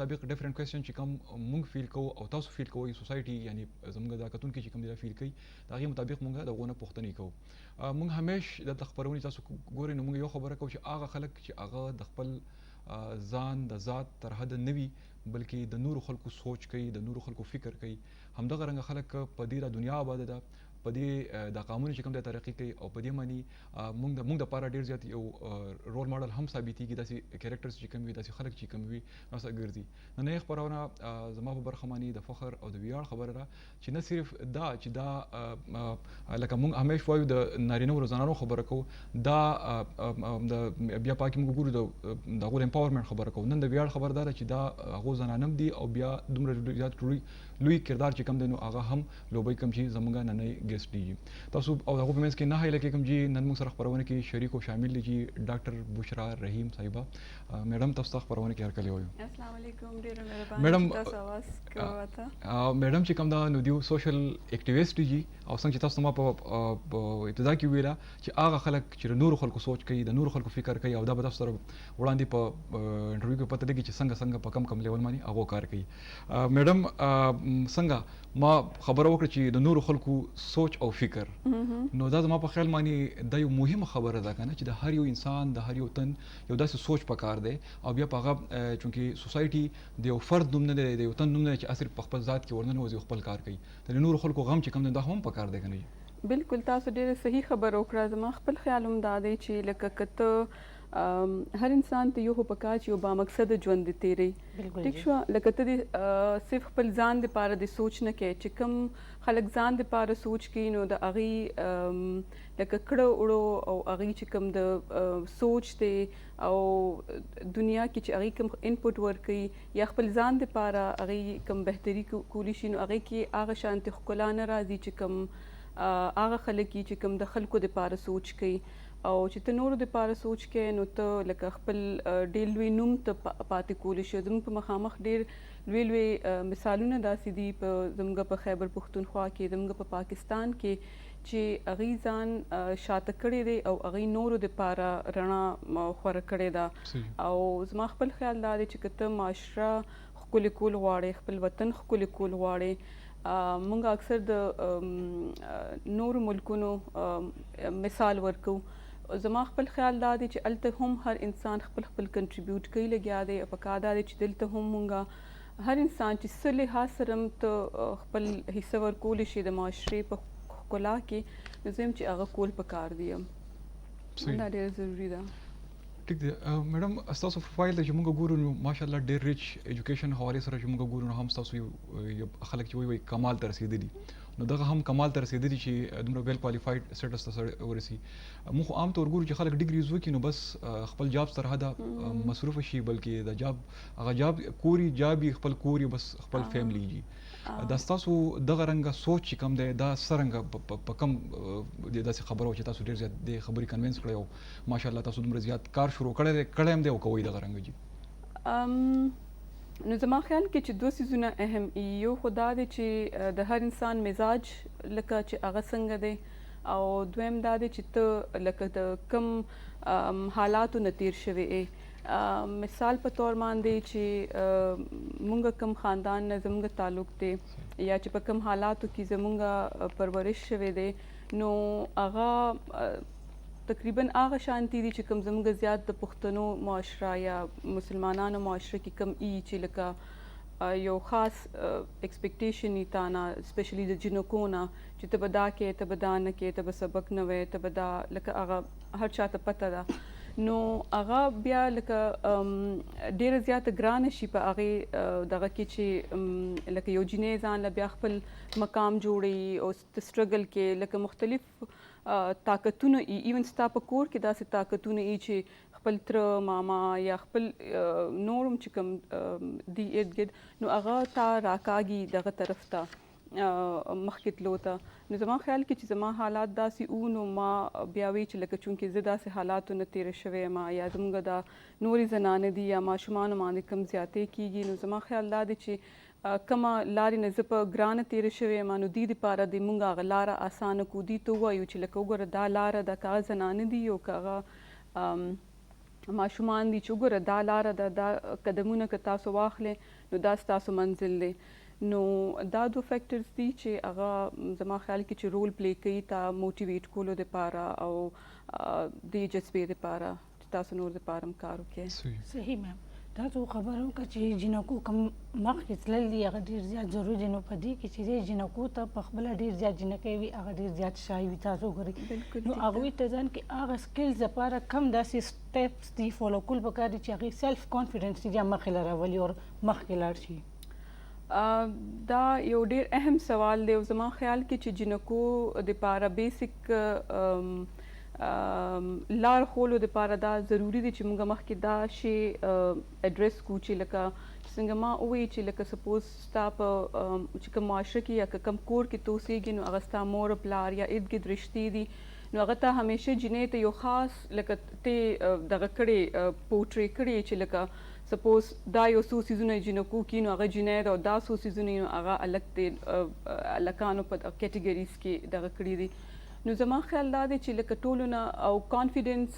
مطابق ډیفرنٹ کوېسچن چې کوم مونږ فیل کوو او تاسو فیل کوئ سوسایټي یعنی زموږ د کتونکي چې کوم دی فیل کوي د هغې مطابق مونږ د هغو نه پوښتنې کوو. مونږ همیش دلته خپرونې تاسو ګورئ نو مونږ یو خبره کوو چې هغه خلک چې هغه د خپل ځان د ذات تر حده نه وي بلکې د نورو خلکو سوچ کوي د نورو خلکو فکر کوي همدغه رنګه خلک په دې دنیا آباده ده په دې د قانون چې کوم د ترقی کوي او په دې معنی مونږ د پاره ډیر زیات یو رول ماډل هم ثابتېږي داسې کیریکټرز چې کوم وي داسې خلک چې کوم وي نو څه ګرځي. نن یې خبرونه زما په برخه معنی د فخر او د ویاړ خبره ده چې نه صرف دا چې دا لکه مونږ همیش وایو د نارینه او زنانو خبره کوو دا د بیا پاکي مونږ ګورو د هغو د امپاورمنټ خبره کوو. نن د ویاړ خبر دا ده چې دا هغو زنانم دي او بیا دومره زیات لوی کردار چې کوم دی نو هغه هم لوبۍ کوم چې زموږ نننۍ ګیسټ دي تاسو او هغو په منځ کې نه هیله کوم چې نن موږ سره خپرونه کې شریک او شامل دي چې ډاکټر بشرا رحیم صاحبه میډم تاسو ته خپرونه کې هرکلی وایو. السلام علیکم ډیر مهرباني تاسو आवाज کوته میډم چې کوم دا نو دیو سوشل اکټیویسټ دي او څنګه چې تاسو ما په ابتدا کې ویلا چې هغه خلک چې نور خلکو سوچ کوي د نور خلکو فکر کوي او دا به تاسو سره وړاندې په انټرویو کې پته لګي چې څنګه په کم لیول باندې هغه کار کوي. میډم څنګه ما خبره وکړه چې د نورو خلکو سوچ او فکر نو دا زما په خیال باندې دا یو مهمه خبره ده کنه چې د هر یو انسان د هر یو تن یو داسې سوچ پکار دی او بیا په هغه چونکې سوسایټي د یو فرد نوم نه دی د یو تن نوم نه دی چې اصل په خپل ذات کې ورننوځي خپل کار کوي د نورو خلکو غم چې کوم دی دا هم پکار دی کنه. بالکل تاسو ډیره صحیح خبره وکړه. زما خپل خیال هم دا دی چې لکه کته هر انسان ته یو پکار چې یو با مقصد ژوند تیری ټیک شو لکه ته صرف خپل ځان د پاره د سوچ نه کې چې کوم خلک ځان د پاره سوچ کوي نو د اغي لکه کړه وړو او اغي چې کوم د سوچ دی او دنیا کې چې اغي کوم انپوټ ورکړي یا خپل ځان د پاره اغي کوم بهتري کولی شي نو اغي کې هغه شانتي ښکلا نه راځي چې کوم هغه خلک چې کوم د خلکو د پاره سوچ کوي او چې ته نورو د پاره سوچ کې نو ته لکه خپل ډېر لوی نوم ته پاتې کولی شي. زموږ په مخامخ ډېر لوی مثالونه داسې دي په زموږ په خیبر پښتونخوا کې زموږ په پاکستان کې چې هغوی ځان شاته کړی دی او هغوی نورو د پاره رڼا خوره کړې ده او زما خپل خیال دا دی چې که ته معاشره ښکلې کول غواړې خپل وطن ښکلې کول غواړې موږ اکثر د نورو ملکونو مثال ورکو. زما خپل خیال دا دی چې الته هم هر انسان خپل کنټریبیوټ کوي لګیا دی په کار دا دی چې دلته هم مونږه هر انسان چې څه لحاظ سره ته خپل حصه ورکولی شي د معاشرې په ښکلا کې نو زه یم چې هغه کول په کار دی دا ډېره ضروري ده. ټیک دی میډم ستاسو پروفایل ته چې موږ ګورو نو ماشاءالله ډېر ریچ ایجوکیشن حوالې سره چې موږ ګورو نو هم ستاسو یو خلک چې وایي کمال ته رسېدلي نو دغه هم کمال ته رسېدلي چې دومره ویل کوالیفاید سټیټس ته ورسي. موږ خو عام طور ګورو چې خلک ډیګریز وکړي نو بس خپل جاب تر حده مصروف شي بلکې د جاب هغه جاب کوري جاب یې خپل کوري بس خپل فیملی جي دا ستاسو دغه رنګه سوچ چې کوم دی دا څرنګه په کوم داسې خبرو چې تاسو ډېر زیات د خبرې کنوینس کړی او ماشاءالله تاسو دومره زیات کار شروع کړی هم دی او کوئ دغه رنګه جي. نو زما خیال کې چې دوه څیزونه اهم یو خو دا دی چې د هر انسان مزاج لکه چې هغه څنګه دی او دویم دا دی چې ته لکه د کم حالاتو نه تیر شوې مثال په طور باندې چې مونږ کم خاندان نه زموږ تعلق دی یا چې په کم حالاتو کې زموږ پرورش شوی دی نو هغه تقریبا هغه شانتي دي چې کوم زموږ زیات د پښتنو معاشره یا مسلمانانو معاشره کې کم چې لکه یو خاص ایکسپیکټیشن یې تا نه سپیشلی د جنکو نه چې ته به دا کې ته به دا نه کې ته به سبق نه وې ته به دا لکه هغه هر چاته پته ده نو هغه بیا لکه ډېره زیاته ګرانه شي په هغې دغه کې چې لکه یو جنۍ ځان له بیا خپل مقام جوړوي او سټرګل کې لکه مختلف طاقتونه ایون ستا په کور کې داسې طاقتونه چې خپل تره ماما یا خپل نورم چې کوم دی ارد ګرد نو هغه تا راکاږي دغه طرف ته مخکې تلو ته نو زما خیال کې چې زما حالات داسې وو نو ما بیا وی چې لکه چونکې زه داسې حالاتو نه تېره شوې یم یا زموږ دا نورې زنانې دي یا ماشومانو باندې کم زیاتې کېږي نو زما خیال دا دی چې کومه لارې نه زه په ګرانه تېره شوې یم نو دې دپاره د مونږ هغه لاره اسانه کړو دې ته ووایو چې لکه وګوره دا لاره ده که هغه زنانه دي او که هغه ماشومان دي چې وګوره دا لاره ده، دا قدمونه که تاسو واخلئ نو دا ستاسو منزل دی. نو دا دوه فیکټرز دي چې هغه زما خیال کې چې رول پلی کوي تا موټیویټ کولو دپاره او دې جذبې دپاره چې تاسو نور دپاره هم کار وکړئ. صحیح میم. تاسو خبره وکړه چې جنکو کم مخکې تلل دي هغه ډېر زیات ضروري دی، نو په دې کې چې جنکو ته په خپله ډېر زیات جنکۍ وي هغه ډېر زیات شای وي. تاسو وګورئ نو هغوی ته ځان کې هغه سکلز لپاره کم داسې سټیپس دي فالو کول پکار دي چې هغې سیلف کانفیډنس دي مخې له راولي او مخکې لاړ شي. دا یو ډېر اهم سوال دی او زما خیال کې چې جنکو دپاره بیسک لار خولو دپاره دا ضروري دی چې موږ مخکې دا شی اډریس کړو چې لکه څنګه ما ووایي چې لکه سپوز ستا په چې کوم معاشره کې یا که کوم کور کې ته اوسېږي نو هغه ستا مور پلار یا ارد ګرد رشتې دي نو هغه ته همیشه جنۍ ته یو خاص لکه ته دغه کړې پورټرې کړې چې لکه سپوز دا یو څو څیزونه جنکو کې نو هغه جنۍ ده او دا څو څیزونه نو هغه هلک دی هلکانو په کیټګریز کې دغه کړي دي. نو زما خیال دا دی چې لکه ټولو نه او کانفیډنس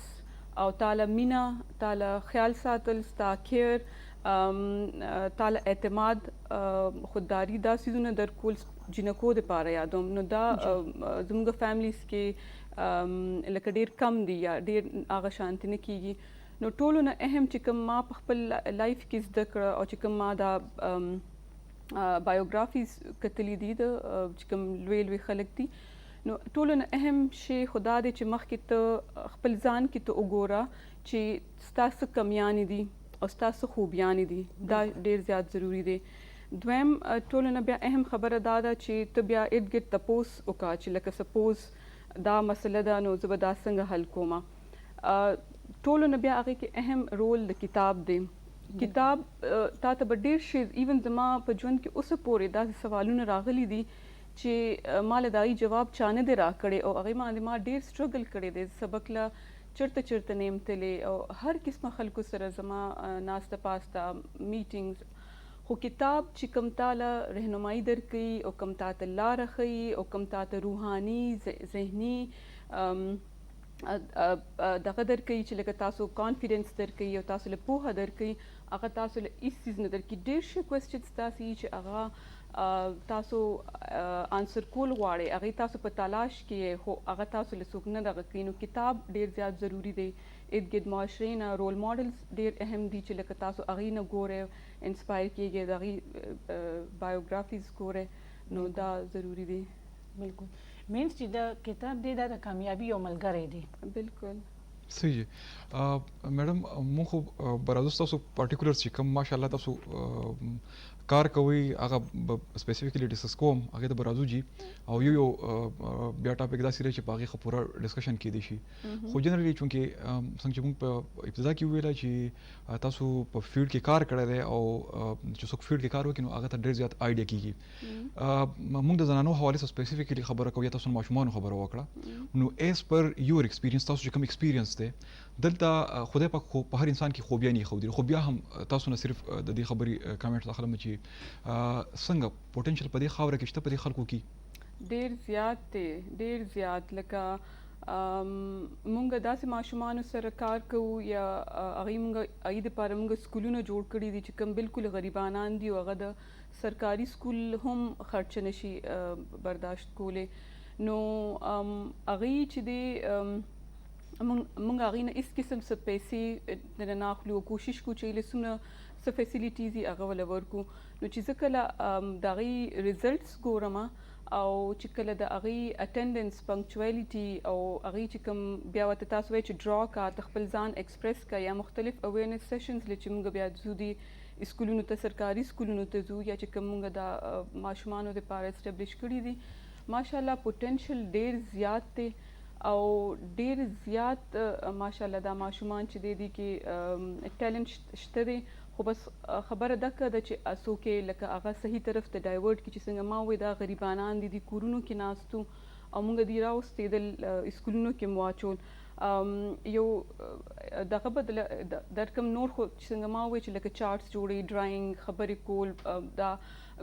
او تاله مینه، تاله خیال ساتل، ستا کیر، تاله اعتماد، خودداري، دا څیزونه درکول جنکو دپاره یادوم. نو دا زموږ فیملیز کې لکه ډېر کم دي یا ډېر هغه شانتي نه کېږي. نو ټولو نه اهم چې کوم ما په خپل لایف کې زده کړه او چې کوم ما دا بایوګرافیز کتلي دي د چې کوم لوی لوی خلک دي نو ټولو نه اهم شی خدا دی چې مخکې ته خپل ځان کې ته وګوره چې ستا څه کمیانې دي او ستا څه خوبیانې دي، دا ډېر زیات ضروري دی. دویم ټولو نه بیا اهم خبره دا ده چې ته بیا ارد ګرد تپوس وکړه چې لکه سپوز دا مسله ده نو زه به دا څنګه حل کومه. ټولو نه بیا هغې کې اهم رول د کتاب دی. کتاب تا ته به ډېر شی ایون زما په ژوند کې اوسه پورې داسې سوالونه راغلي دي چې ما له دغې جواب چا نه دی راکړی او هغې باندې ما ډېر سټرګل کړی دی. سبق له چېرته چېرته نه یم تللی او هر قسمه خلکو سره زما ناسته پاسته میټینګز، خو کتاب چې کوم تا له رهنمایي درکوي او کوم تا ته لاره ښیي او کوم تا ته روحاني ذهني دغه درکوي چې لکه تاسو کانفیډنس درکوي او تاسو له پوهه درکوي، هغه تاسو له هېڅ څیز نه درکوي. ډېر ښه کوېسچنز داسې چې هغه تاسو آنسر کول غواړئ، هغې تاسو په تلاش کې خو هغه تاسو له څوک نه دغه کوي. نو کتاب ډېر زیات ضروري دی. ارد ګرد معاشرې نه رول ماډلز ډېر اهم دي چې لکه تاسو هغې نه ګورئ، انسپایر کېږئ، د هغې بایوګرافیز ګورئ، نو دا ضروري دی. بالکل مینس چې دا کتاب دی دا د کامیابي یو ملګری دی. بالکل صحیح. میډم مونږ خو برازو تاسو پارټیکولر چې کوم ماشاءالله تاسو کار کوي هغه سپیسیفیکلی ډسکس کوم هغې ته به راځو جي او یو بیا ټاپک داسې دی چې په هغې ښه پوره ډسکشن کیدی شي. خو جنرالي چونکې څنګه چې مونږ په ابتدا کې وویله چې تاسو په فیلډ کې کار کړی دی او چې څوک فیلډ کې کار وکړي نو هغه ته ډېر زیات آیډیا کېږي. مونږ د زنانو حوالې سره سپیسیفیکلی خبره کوو یا تاسو ماشومانو خبره وکړه نو ایز پر یور ایکسپیرینس تاسو چې کوم ایکسپیرینس دی دلته خدای پاک خو په هر انسان کې خوبیانې ښودي، خو بیا هم تاسو نه صرف د دې خبرې کامنټ اخلم چې څنګه پوټنشل په دې خاوره کې شته په دې خلکو کې ډېر زیات دی، ډېر زیات. لکه مونږ داسې ماشومانو سره کار کوو یا هغې مونږ هغې دپاره مونږ سکولونه جوړ کړي دي چې کوم بالکل غریبانان دي او هغه د سرکاري سکول هم خرچه نشي برداشت کولی. نو هغې چې دی مونږ هغې نه هېڅ قسم څه پیسې نه ناخلو او کوشش کوو چې هغې څومره څه فیسیلیټیز یې هغه وله ورکړو. نو چې زه کله د هغې ریزلټس ګورم او چې کله د هغې اټینډنس پنکچویلیټي او هغې چې کوم بیا ورته تاسو وایئ چې ډرا کا ته خپل ځان ایکسپریس کا یا مختلف اویرنس سیشنز لري چې موږ بیا ځو دي سکولونو ته، سرکاري سکولونو ته ځو یا چې کوم موږ د ماشومانو دپاره اسټبلیش کړي دي. ماشاءالله پوټنشل ډېر زیات دی او ډېر زیات ماشاءالله دا ماشومان چې دی کې ټیلنټ شته دی، خو بس خبره دکه ده چې څوک یې لکه هغه صحیح طرف ته ډایورټ کړي چې څنګه ما ووایي دا غریبانان دي کورونو کې ناستو او موږ دوی راوستېدل سکولونو کې مو واچول. یو دغه به درکم نور خو چې څنګه ما ووایي چې لکه چارټس جوړوي، ډرایینګ، خبرې کول، دا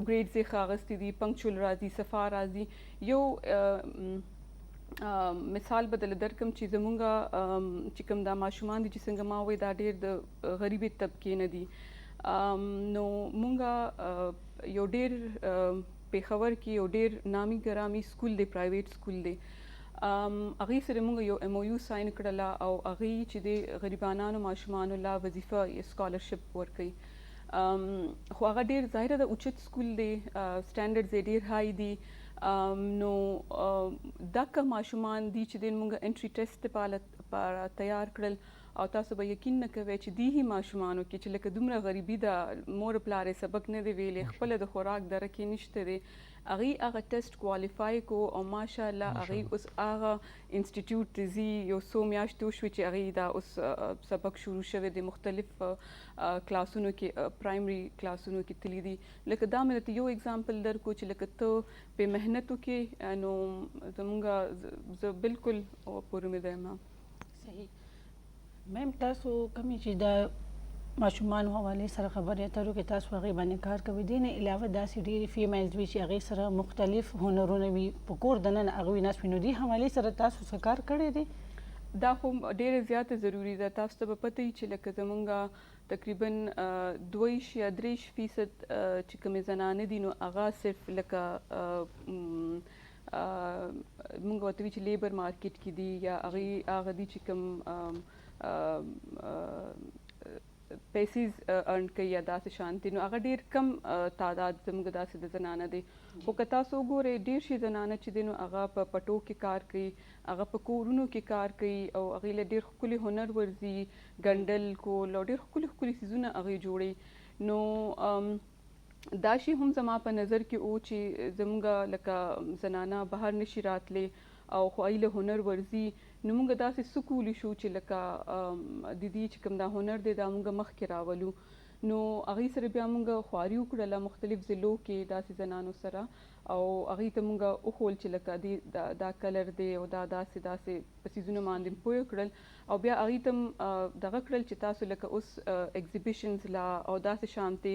ګریډز یې ښه اخیستي دي، پنکچول راځي، صفا راځي. یو مثال بدل درکم چې زمونږ چې کوم دا ماشومان دي چې څنګه ما وایي دا ډېر د غریبې طبقې نه دي نو مونږ یو ډېر پېښور کې یو ډېر نامي ګرامي سکول دی پرایویټ سکول دی هغې سره مونږ یو MOU ساین کړله او هغې چې د غریبانانو ماشومانو لا وظیفه سکالرشپ ورکوي خو هغه ډېر ظاهره د اوچت سکول دی سټانډرډز یې ډېر های دي نو دغه ماشومان دي چې د موږ انټري ټیسټ لپاره تیار کړل او تاسو به یقین نه کوئ چې دې ماشومانو کې چې لکه دومره غریبي ده مور پلار سبق نه دی ویلې خپل د خوراک درکې نشته دی هغه ټیسټ کوالیفای کو او ماشاءالله هغه اوس هغه انسټیټیوټ ته ځي یو څو میاشتې وشوې چې هغې دا اوس سبق شروع شوی دی مختلف کلاسونو کې پرایمري کلاسونو کې تللی دي لکه دا مې درته یو اګزامپل درکو چې لکه ته په محنت وکړې نو زمونږ زه بالکل پوره مې ده صحیح میم تاسو کومې چې د ماشومانو حوالې سره خبرې اترو کې تاسو هغې باندې کار کوئ دې نه علاوه داسې ډېرې فیمیلز وي چې هغې سره مختلف هنرونه وي په کور دننه هغوی ناست وي نو دې حوالې سره تاسو څه کار کړی دی دا خو ډېره زیاته ضروري ده تاسو ته به پته وي چې لکه زمونږ تقریبا 2 یا 3% چې کومې زنانه دي نو هغه صرف لکه مونږ ورته وي چې لیبر مارکیټ کې دي یا هغه دي چې کوم پیسې ارن کوي یا داسې شانتي نو هغه ډېر کم تعداد زموږ داسې د زنانه دی خو که تاسو وګورئ ډېر شي زنانه چې دی نو هغه په پټو کې کار کوي هغه په کورونو کې کار کوي او هغې له ډېر ښکلي هنر ورځي ګنډل کول او ډېر ښکلي ښکلي څیزونه هغې جوړوي نو دا شی هم زما په نظر کې و چې زموږ لکه زنانه بهر نشي راتلی او خو هغې له هنر ورځي نو موږ داسې څه کولی شو چې لکه د دې چې کوم دا هنر دی دا موږ مخکې راولو نو هغې سره بیا موږ خواري وکړله مختلف ضلعو کې داسې زنانو سره او هغې ته موږ وښول چې لکه دا کلر دی او دا داسې په څیزونو باندې پوه کړل او بیا هغې ته دغه کړل چې تاسو لکه اوس ایگزیبیشنز لا او داسې شانتې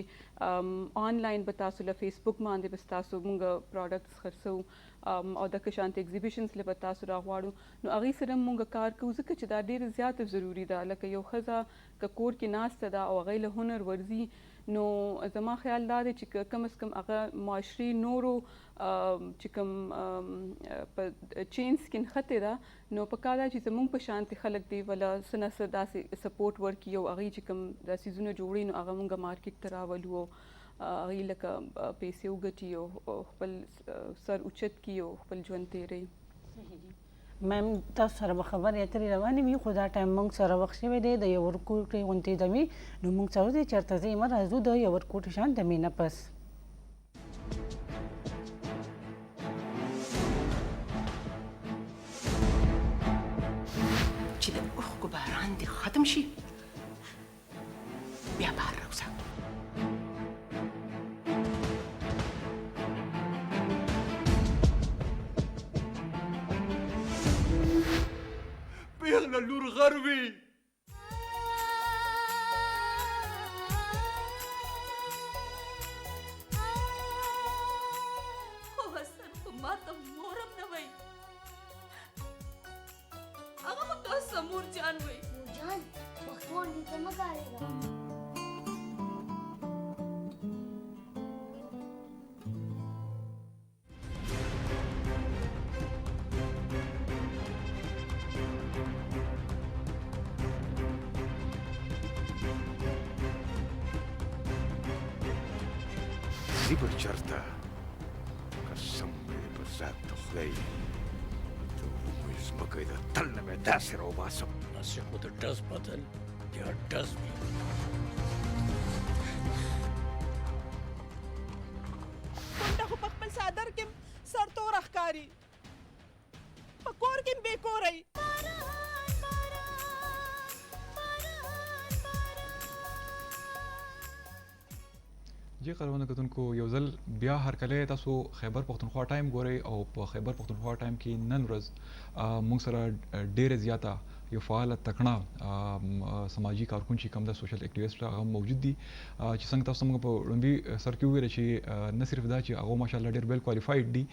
آنلاین به تاسو له فیسبوک باندې به تاسو موږ پروډکټس خرڅو او دغه شانتې ایگزیبیشنز له به تاسو راغواړو نو هغې سره موږ کار کوو ځکه چې دا ډېره زیاته ضروري ده لکه یو ښځه که کور کې ناسته ده او هغې له هنر ورځي نو زما خیال دا دی چې کم از کم هغه معاشري نورو چې کوم په چینز کې نښتې ده نو پکار ده چې زموږ په شانتې خلک دی ولا څه نه څه داسې سپورټ ورکړي او هغې چې کوم دا څیزونه جوړوي نو هغه موږ مارکیټ ته راولو او هغې لکه پیسې وګټي او خپل سر اوچت کړي او خپل ژوند تېروي میم تاسو سره به خبرې اترې روانې وي خو دا ټایم موږ سره وخت شوی دی د یو ورکوټې غوندې دمې نو موږ سره دی چېرته ځئ مه راځو د یو ورکوټې شان دمې نه پس چې د اوښکو باران دې ختم شي بیا بهر راوځه پیغله لور غر وي خو حسن خو ماته مورم نه وایي هغه خو تاسو ته مور جان وایي مور جان پښتو دې ته مه کارېږه زیبر چرته قسم دې په ذات د خدای ته وموږ ځمکه د تل نه مې داسې راوباسم داسې خو د ډز بدل یا ډز وي کونډه خو په خپل څادر کې سر توره ښکاري په کور کې بې کوری جی قدرمنو کتونکو یو ځل بیا هرکلی تاسو خیبر پښتونخوا ټایم ګورئ او په خیبر پښتونخوا ټایم کې نن ورځ موږ سره ډېره زیاته یو فعال تکړه سماجی کارکون چې کوم د سوشل اکټیویسټ هغه موجود دي چې څنګه تاسو موږ په لومبي سر کې ویل چې نه صرف دا چې هغه ماشاءالله ډېر ویل کوالیفاید دي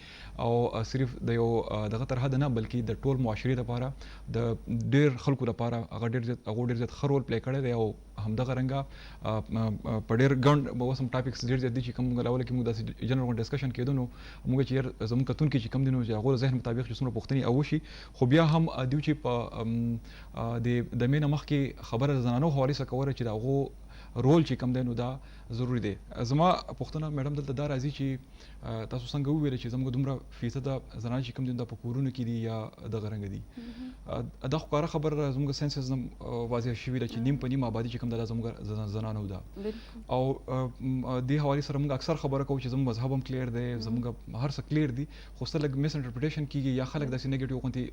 او صرف د یو دغه تر حد نه بلکې د ټول معاشري لپاره د ډېر خلکو لپاره هغه ډېر زیات ښه رول پلی کړی دی او همدغه رنګه په ډېر ګڼ اوس هم ټاپکس ډېر زیات دي چې کوم لاول کې موږ داسې جنرال ډسکشن کېدو نو موږ چې زموږ کتونکي چې کوم دي نو چې هغو ذهن مطابق چې څومره پوښتنې او وشي خو بیا هم دیو چې په د مینه مخکې خبره د زنانو حوالې څخه کوله چې د هغو رول چې کوم دی نو دا ضروري دی. زما پوښتنه میډم دلته دا راځي چې تاسو څنګه وویل چې زموږ دومره فیصده زنان چې کوم دي دا په کورونو کې دي یا دغه رنګه دي دا خو کاره خبر زموږ سینسز واضح شوي ده چې نیم په نیم آبادي چې کوم ده زموږ زنانو ده او دې حوالې سره موږ اکثر خبره کوو چې زموږ مذهب هم کلیر دی زموږ هر څه کلیر دي خو څه لږ مس انټرپریټیشن کېږي یا خلک داسې نیګیټیو غوندې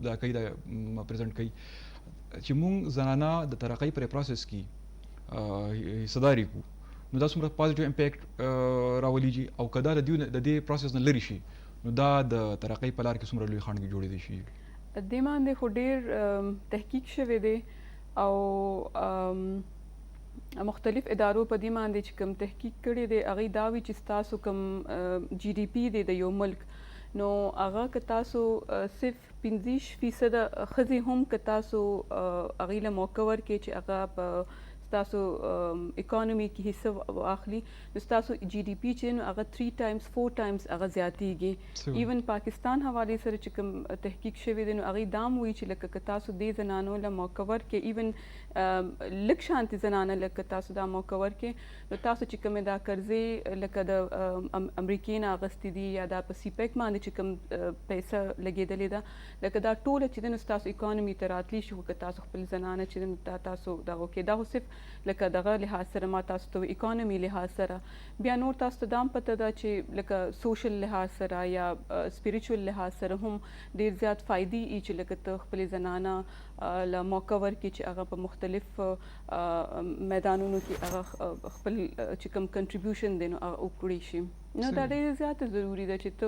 دا کوي دا پرزنټ کوي چې موږ زنانه د ترقۍ پر پروسس کې حصداري کو نو دا څومره پازیټیو امپیکټ راولېږي او که دا د دې پروسس نه لرې شي نو دا د ترقۍ په لار کې څومره لوی خنډ جوړېدی شي. دې باندې خو ډېر تحقیق شوی دی او مختلف ادارو په دې باندې چې کوم تحقیق کړی دی هغې دا وي چې ستاسو کوم جی ډي پي دی د یو ملک نو هغه که تاسو صرف 50% ښځې هم که تاسو هغې له موقع ورکړئ چې هغه په ستاسو اکانومي کې حصه واخلي نو ستاسو جی ډي پي چې نو هغه 3 times 4 times هغه زیاتیږي. ایون پاکستان حوالې سره چې کوم تحقیق شوی دی نو هغې دا هم وایي چې لکه که تاسو دې زنانو له موقع ورکړئ ایون لږ شانتي زنانه لکه تاسو دا موقع ورکړئ نو تاسو چې کومې دا قرضې لکه د امریکې نه اخیستې دي یا دا په سی پیک باندې چې کوم پیسه لګېدلې ده لکه دا ټوله چې دی نو ستاسو اکانومي ته راتلی شي خو که تاسو خپل زنانه چې دی نو تاسو دغه وکړئ دا خو صرف لکه دغه لحاظ سره ما تاسو ته اکانومي لحاظ سره بیا نور تاسو ته دا هم پته ده چې لکه سوشل لحاظ سره یا سپیریچول لحاظ سره هم ډېر زیات فایدې ای چې لکه ته خپلې زنانه له موقع ورکړي چې هغه په مختلف میدانونو کې هغه خپل چې کوم کنټریبیوشن دی نو هغه وکړی شي نو دا ډېر زیاته ضروري ده چې ته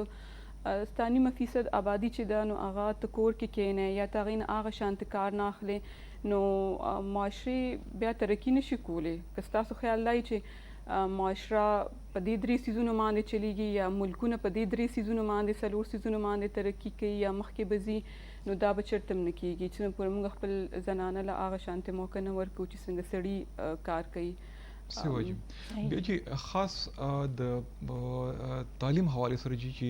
ستا 90% آبادي چې ده نو هغه ته کور کې کښېنې یا ته هغې نه هغه شانته کار نه اخلې نو معاشري بیا ترقي نشي کولی. که ستاسو خیال دی چې معاشره په دې 3 څیزونو باندې چلیږي یا ملکونه په دې 3 څیزونو باندې 4 څیزونو باندې ترقي کوي یا مخکې به ځي نو دا به چېرته هم نه کېږي چې څومره پورې موږ خپل زنانه له هغه شانتې موقع نه ورکوو چې څنګه سړي کار کوي. صحیح وایي. بیا چې خاص د تعلیم حوالې سره چې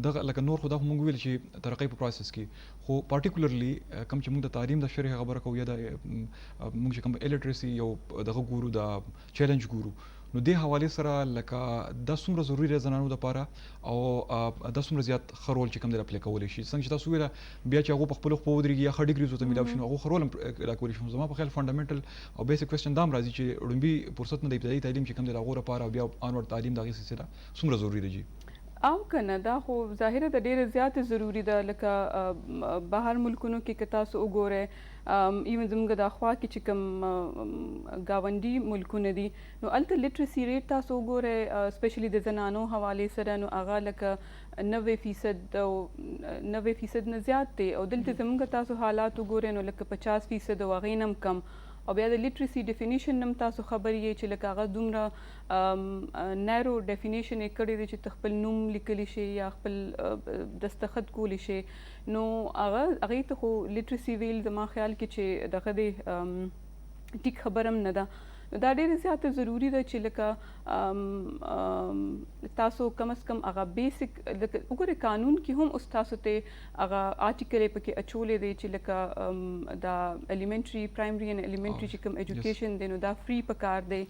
دغه لکه نور خو دا موږ ویل چې ترقۍ په پروسس کې خو پارټیکولرلی کوم چې موږ د تعلیم د شرح خبره کوو یا د موږ چې کوم الیټریسي یو دغه ګورو د چیلنج ګورو نو دې حوالې سره لکه دا څومره ضروري دی زنانو دپاره او دا څومره زیات ښه رول چې کوم دی پلی کولی شي څنګه چې تاسو ویله بیا چې هغو په خپلو خپو ودرېږي یا ښه ډیګریز ورته میلاو شي نو هغو ښه رول هم ادا کولی شي. زما په خیال فنډامنټل او بیسک کوېسچن دا هم راځي چې ړومبي فرصت نه د ابتدایي تعلیم چې کوم دی د هغو لپاره او بیا آنورډ تعلیم د هغې سلسله څومره ضروري دی جی؟ او کنه دا خو ظاهره د ډیره زیاته ضروری ده لکه بهر ملکونو کې که تاسو وګورئ ایون زموږ د اخوا کې چې کوم ګاونډي ملکونه دي نو هلته لیټرسي ریټ تاسو وګورئ سپیشلی د زنانو حوالې سره نو هغه لکه 90% نه زیات دی او دلته زموږ تاسو حالات وګورئ نو لکه 50% او هغې نه هم کم او بیا د لیټرسي ډیفینیشن هم تاسو خبر یې چې لکه هغه دومره نیرو ډیفینیشن یې کړی دی چې ته خپل نوم لیکلی شي یا خپل دستخط کولی شي نو هغې ته خو لیټرسي ویل زما خیال کې چې دغه دی ټیک خبر هم نه ده دا ډیره زیاته ضروری ده چې لکه تاسو کم از کم هغه بیسک لکه وګورئ قانون کې هم اوس تاسو ته هغه آرټیکل یې پکې اچولی دی چې لکه دا ایلیمنټري پرایمري اینډ ایلیمنټري چې کوم ایجوکیشن دی نو دا فری پکار دی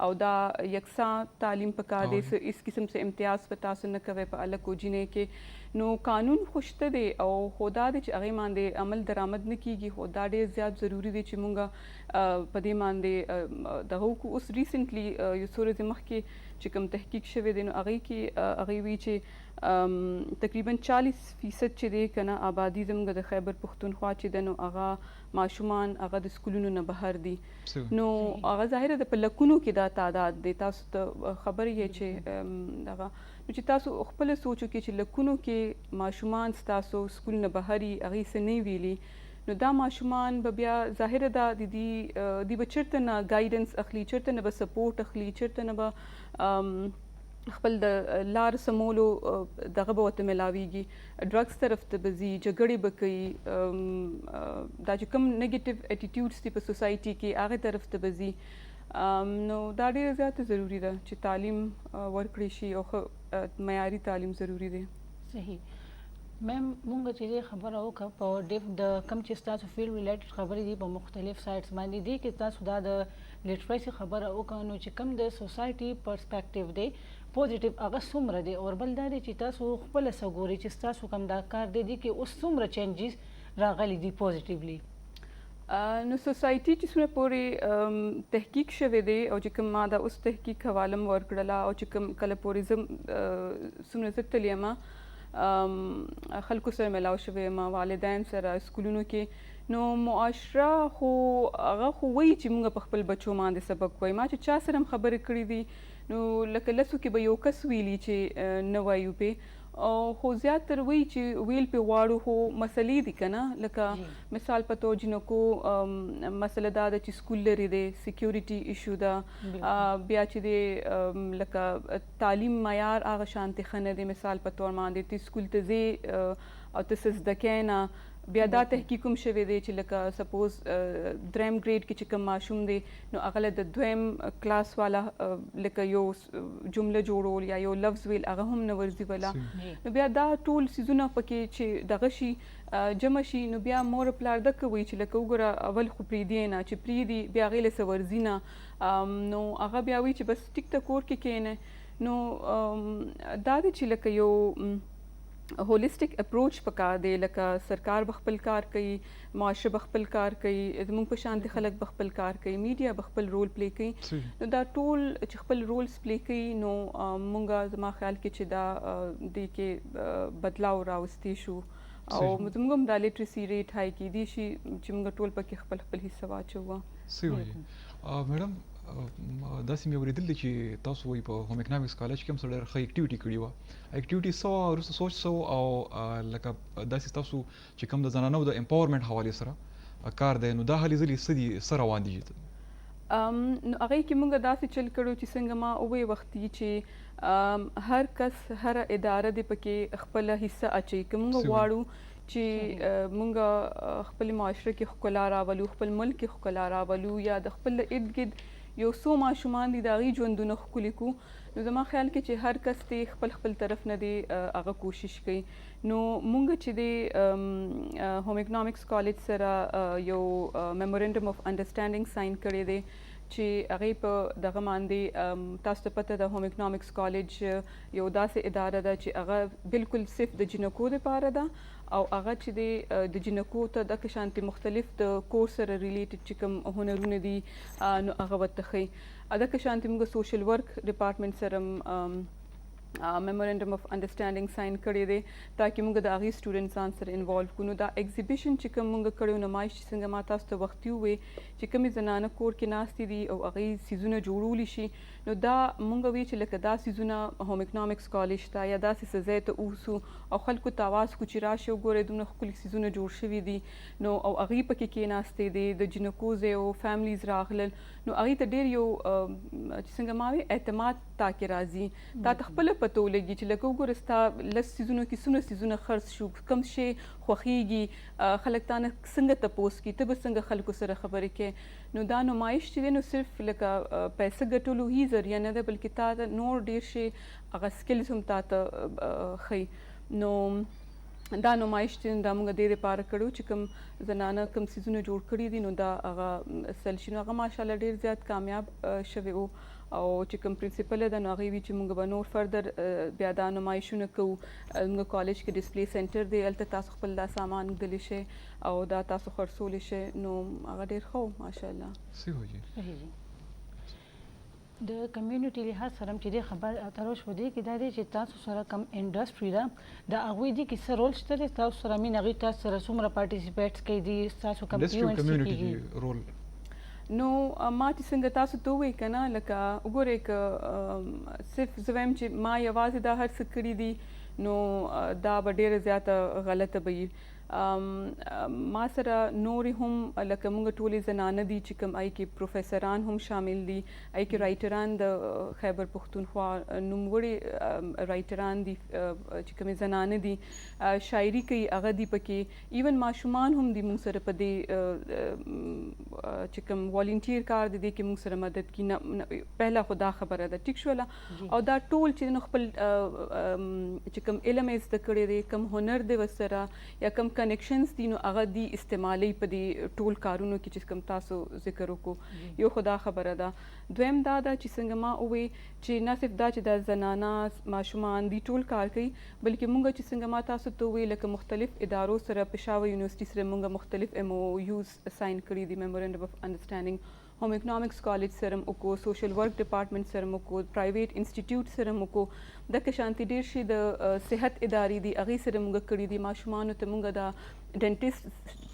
او دا یکساں تعلیم پکار دی اس قسم سے امتیاز په تاسو نه کوئ په الګ کوجینې کې نو قانون خوشته دی او خو دا دی چې هغې باندې عمل درآمد نه کیږي خو دا ډېر زیات ضروري دی چې مونږ په دې باندې دغه وکړو. اوس ریسنټلی یو څو ورځې مخکې چې کوم تحقیق شوی دی نو هغې کې هغې وی چې تقریبا 40% چې دی که نه آبادي زموږ د خیبر پښتونخوا چې ده نو هغه ماشومان هغه د سکولونو نه بهر دي نو هغه ظاهره ده په لکونو کې دا تعداد دی تاسو ته خبر یې چې دغه نو چې تاسو خپله سوچ وکړئ چې لکونو کې ماشومان ستاسو سکول نه بهر یي هغې څه نه ویلي نو دا ماشومان به بیا ظاهره ده د دې به چېرته نه ګایډنس اخلي، چېرته نه به سپورټ اخلي، چېرته نه به خپل د لار سمولو دغه به ورته میلاویږي، ډرګس طرف ته به ځي، جګړې به کوي، دا چې کوم نیګیټیو اټیټیوډس دي په سوسایټي کې هغې طرف ته به ځي. نو دا ډیره زیاته ضروری ده چې تعلیم ورکړی شي او ښه معیاري تعلیم ضروری دی. صحیح میم مونږ چې خبره وکړه په د کم چې ستاسو فیلډ ریلیټډ خبرې دي په مختلف سایټس باندې دي کې تاسو دا د لټریسي خبره وکړه نو چې کم د سوسایټي پرسپیکټیو دی پوزیټیو هغه څومره دی او بل دا دی چې تاسو خپله څه ګورئ چې ستاسو کوم دا کار دی کې اوس څومره چینجز راغلي دي پوزیټیولی. نو سوسایټي چې څومره پورې تحقیق شوی دی او چې کوم ما دا اوس تحقیق حواله م ورکړله او چې کوم کله پورې زه څومره زه تللی یم خلکو سره میلاو شوی یم، والدین سره، سکولونو کې، نو معاشره خو هغه خو وایي چې موږ په خپل بچو باندې سبق وایي. ما چې چا سره هم خبرې کړې دي نو لکه لسو کې به یو کس ویلي چې نه وایو پې، خو زیاتر وایي چې ویل پې غواړو خو مسلې دي که نه، لکه مثال په طور جنکو مسله دا ده چې سکول لرې دی، سیکیورټي ایشو ده، بیا چې دی لکه تعلیم معیار هغه شانتې ښه نه دی. مثال په طور باندې ته سکول ته ځې او ته څه زده کوې نه، بیا دا تحقیق هم شوی دی چې لکه سپوز دریم ګریډ کې چې کوم ماشوم دی نو هغه له د دویم کلاس والا لکه یو جمله جوړول یا یو لفظ ویل هغه هم نه ورځي ولا، نو بیا دا ټول څیزونه پکې چې دغه شي جمع شي نو بیا مور پلار دکه وایي چې لکه وګوره اول خو پرېږدي نه چې پرېږدي بیا هغې له څه ورځي نه، نو هغه بیا وایي چې بس ټیک ته کور کې کښېنه. نو دا دی چې لکه یو هولیسټک اپروچ پکار دی، لکه سرکار به خپل کار کوي، معاشره به خپل کار کوي، زموږ په شانتې خلک به خپل کار کوي، میډیا به خپل رول پلی کوي. نو دا ټول چې خپل رولز پلی کوي نو مونږ زما خیال کې چې دا دې کې بدلاو راوستی شو او زموږ هم دا لیټریسي ریټ های کیدی شي چې موږ ټول پکې خپل خپل حصه واچوو. صحیح وایي. میډم داسې مې اورېدل دي چې تاسو وایي په هوم اکنامکس کالج کې هم څه ډېره ښه اکټیویټي کړې وه، اکټیویټي څه وه وروسته سوچ څه و او لکه داسې تاسو چې کوم د زنانو د امپاورمنټ حوالې سره کار دی نو دا هلې ځلې څه دي، څه روان دي؟ نو هغې کې موږ داسې چل کړو چې څنګه ما ووایي وختي چې هر کس هره اداره دې پکې خپله حصه اچوي. که موږ غواړو چې موږ خپل معاشره کې ښکلا راولو، خپل ملک کې ښکلا راولو یا د خپل ارد ګرد یو څو ماشومان دي د هغوی ژوندونه ښکلي کړو، نو زما خیال کې چې هر کس دی خپل خپل طرف نه دی هغه کوشش کوي. نو مونږ چې دی هوم اکنامکس کالج سره یو میمورنډم اف انډرسټینډینګ ساین کړی دی چې هغې په دغه باندې تاسو ته پته ده هوم اکنامکس کالج یو داسې اداره ده چې هغه بالکل صرف د جنکو دپاره ده او هغه چې دی د جنکو ته دغه شانتې مختلف د کورس سره ریلیټډ چې کوم هنرونه دي نو هغه ورته ښیي. دغه شانتې موږ سوشل ورک ډپارټمنټ سره میمورنډم اف انډرسټینډینګ ساین کړی دی تاکې موږ د هغې سټوډنټسان سره انوالو کړو. نو دا ایګزیبیشن چې کوم موږ کړی نمایش چې څنګه ما تاسو ته وختي وویې چې کومې زنانه کور کې ناستې دي او هغې څیزونه جوړولی شي نو دا موږ وی چې لکه دا څیزونه هوم اکنامکس کالج ته یا داسې څه ځای ته اوسو او خلکو ته اواز کړو چې راشئ وګورئ دومره ښکلي څیزونه جوړ شوي دي نو او هغې پکې کېناستې دي د جنکو ځای او فیملیز راغلل نو هغې ته ډېر یو چې څنګه ما وی اعتماد تا کې راځي تا ته خپله پته ولګي چې لکه وګوره ستا لس څیزونو کې څومره څیزونه خرڅ شو کوم شی خوښیږي خلک تا نه څنګه تپوس کوي ته به څنګه خلکو سره خبرې کوې نو دا نمایش چې دی نو صرف لکه پیسه ګټلو هی ذریعه نه ده بلکې تا ته نور ډېر شی هغه سکلز هم تا ته ښیي نو دا نمایش چې دا موږ دې دپاره کړو چې کوم زنانه کوم څیزونه جوړ کړي دي نو دا هغه سل شي نو هغه ماشاءالله ډېر زیات کامیاب شوی و او چې کوم پرنسپل ده نو هغې وي چې موږ به نور فردر بیا دا نمایشونه کوو موږ کالج کې ډسپلی سنټر دی هلته تاسو خپل دا سامان ږدلی شئ او دا تاسو خرڅولی شئ نو هغه ډېر ښه و ماشاءالله صحیح د کمیونټي لحاظ سره چې د خبر اترو شو دی کې دا دی چې تاسو سره کم انډسټري ده د هغوی دي کې څه رول شته دی تاسو سره مین هغوی تاسو سره څومره پارټیسپیټس کوي دي تاسو کم کمیونټي رول نو ما چې څنګه تاسو ته ووایي که نه لکه وګورئ که صرف زه وایم چې ما یوازې دا هر څه کړي دي نو دا به ډېره زیاته غلطه به وي ما سره نورې هم لکه موږ ټولې زنانه دي چې کوم آی کې پروفیسران هم شامل دي، آی کې رایټران د خیبر پښتونخوا نوموړي رایټران دي چې کومې زنانه دي شاعري کوي هغه دي پکې، ایون ماشومان هم دي موږ سره په دې چې کوم والنټیر کار دی کې موږ سره مدد کی. پهلا خدا خبره ده ټیک شوله او دا ټول چې نو خپل چې کوم علم یې زده کړی دی، کوم هنر دی ورسره یا کوم کنیکشنز دي نو هغه دي استعمالي په دې ټول کارونو کې چې کوم تاسو ذکر وکړو. یو خدا خبره ده. دویم دا ده چې څنګه ما ووی چې نه صرف دا چې د زنانه ماشومان دي ټول کار کوي، بلکې موږ چې څنګه ما تاسو ته ووی لکه مختلف ادارو سره پېښور یونیورسيټي سره موږ مختلف MOUs ساين کړي دي، میمورنډم اف انډرسټانډینګ، home economics college sir को, social work department sir को, प्राइवेट इंस्टीट्यूट सर को द शांति डेर शी द सेहत इदारी दी अगी सर मुंग कड़ी दी माशुमान त मुंग दा डेंटिस्ट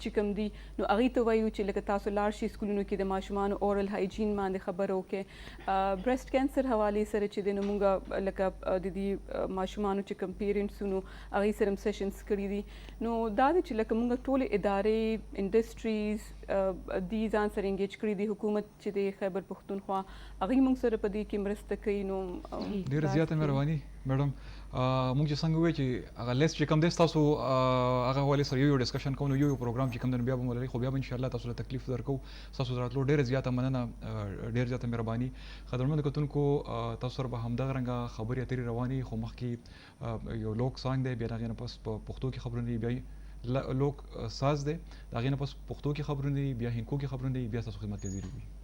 चिकम दी नो अगी तो वयू ची लक तासो लार शी स्कूल की द माशुमान ओरल हाइजीन मान दे खबर ओके ब्रेस्ट कैंसर हवाले सर ची दे मुंग लक दीदी माशुमान चिकम पेरेंट्स नो अगी सरम सेशंस कड़ी दी नो दादी ची लक मुंग टोले इदारे इंडस्ट्रीज दी जान सर एंगेज कड़ी दी हुकूमत ची दे खैबर पख्तूनख्वा अगी मुंग सर पदी की मरस्त कई नो ډیر زیاته مهرباني میډم. موږ چې څنګه وایي چې هغه لیست چې کوم دی تاسو هغه حواله سره یو ډسکشن کوو، یو پروګرام چې کوم دی بیا به مولوي خو بیا به ان شاء الله تاسو ته تکلیف درکو. تاسو راتلو ډیر زیاته مننه، ډیر زیاته مهرباني. خدمت کتونکو تاسو سره به همدغه رنګه خبرې اترې رواني، خو مخکې یو لوک سانګ دی، بیا هغه نه پس په پښتو کې خبرونه بیا لوک ساز دی، هغه نه پس پښتو کې خبرونه بیا هندکو کې خبرونه بیا تاسو خدمت کې حاضر وي.